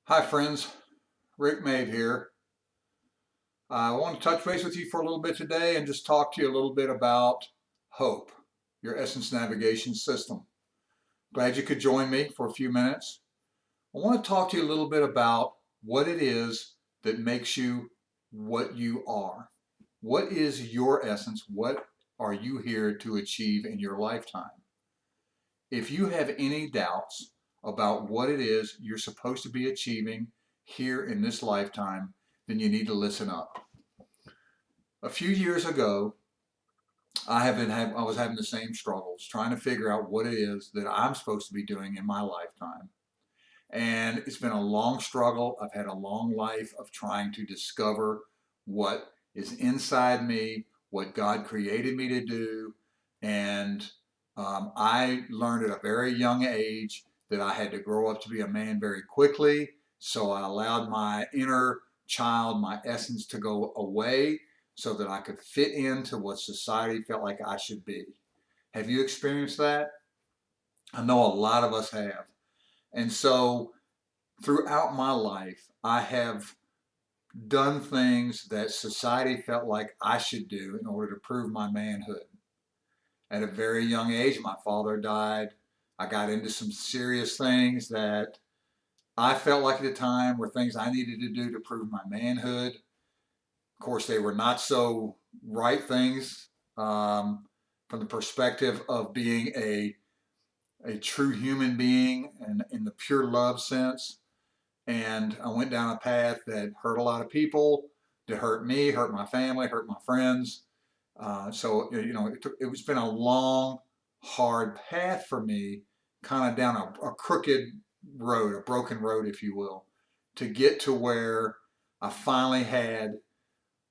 Hi friends, Rick Mave here. I want to touch base with you for a little bit today and just talk to you a little bit about HOPE, your Essence Navigation System. Glad you could join me for a few minutes. I want to talk to you a little bit about what it is that makes you what you are. What is your essence? What are you here to achieve in your lifetime? If you have any doubts about what it is you're supposed to be achieving here in this lifetime, then you need to listen up. A few years ago, I was having the same struggles, trying to figure out what it is that I'm supposed to be doing in my lifetime. And it's been a long struggle. I've had a long life of trying to discover what is inside me, what God created me to do. And I learned at a very young age that I had to grow up to be a man very quickly. So I allowed my inner child, my essence, to go away so that I could fit into what society felt like I should be. Have you experienced that? I know a lot of us have. And so throughout my life, I have done things that society felt like I should do in order to prove my manhood. At a very young age, my father died. I got into some serious things that I felt like at the time were things I needed to do to prove my manhood. Of course, they were not so right things from the perspective of being a true human being and in the pure love sense. And I went down a path that hurt a lot of people, that hurt me, hurt my family, hurt my friends. It's been a long, hard path for me, kind of down a crooked road, a broken road, if you will, to get to where I finally had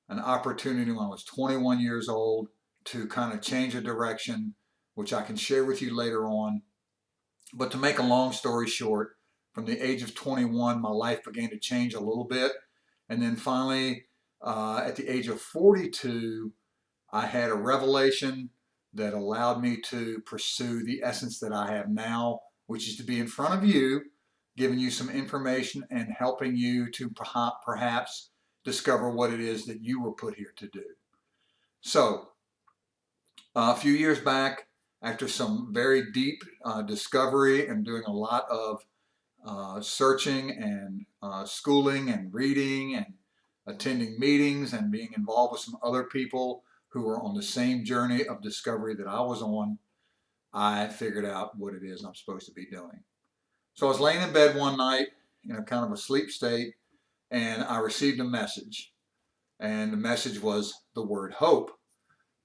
an opportunity when I was 21 years old to kind of change a direction, which I can share with you later on. But to make a long story short, from the age of 21, my life began to change a little bit. And then finally, at the age of 42, I had a revelation that allowed me to pursue the essence that I have now, which is to be in front of you, giving you some information and helping you to perhaps discover what it is that you were put here to do. So, a few years back, after some very deep discovery and doing a lot of searching and schooling and reading and attending meetings and being involved with some other people who were on the same journey of discovery that I was on, I figured out what it is I'm supposed to be doing. So I was laying in bed one night in a kind of a sleep state, and I received a message. And the message was the word hope.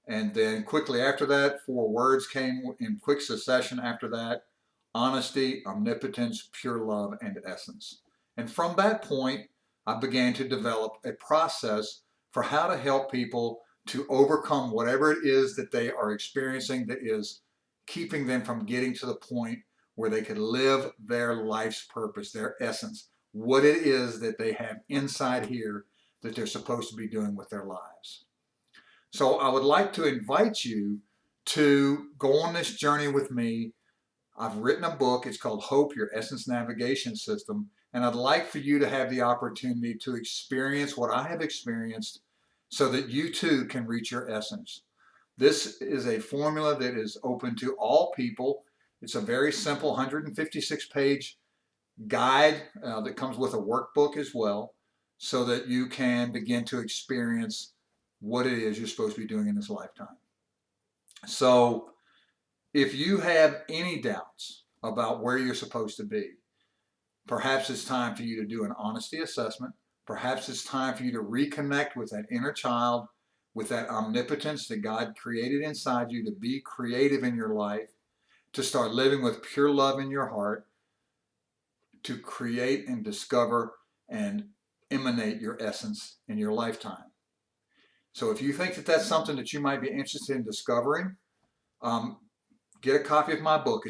And then quickly after that, four words came in quick succession after that: honesty, omnipotence, pure love, and essence. And from that point, I began to develop a process for how to help people to overcome whatever it is that they are experiencing that is keeping them from getting to the point where they could live their life's purpose, their essence, what it is that they have inside here that they're supposed to be doing with their lives. So I would like to invite you to go on this journey with me. I've written a book. It's called HOPE, Your Essence Navigation System. And I'd like for you to have the opportunity to experience what I have experienced so that you too can reach your essence. This is a formula that is open to all people. It's a very simple 156-page guide that comes with a workbook as well, so that you can begin to experience what it is you're supposed to be doing in this lifetime. So if you have any doubts about where you're supposed to be, perhaps it's time for you to do an honesty assessment. Perhaps it's time for you to reconnect with that inner child, with that omnipotence that God created inside you to be creative in your life, to start living with pure love in your heart, to create and discover and emanate your essence in your lifetime. So if you think that that's something that you might be interested in discovering, get a copy of my book.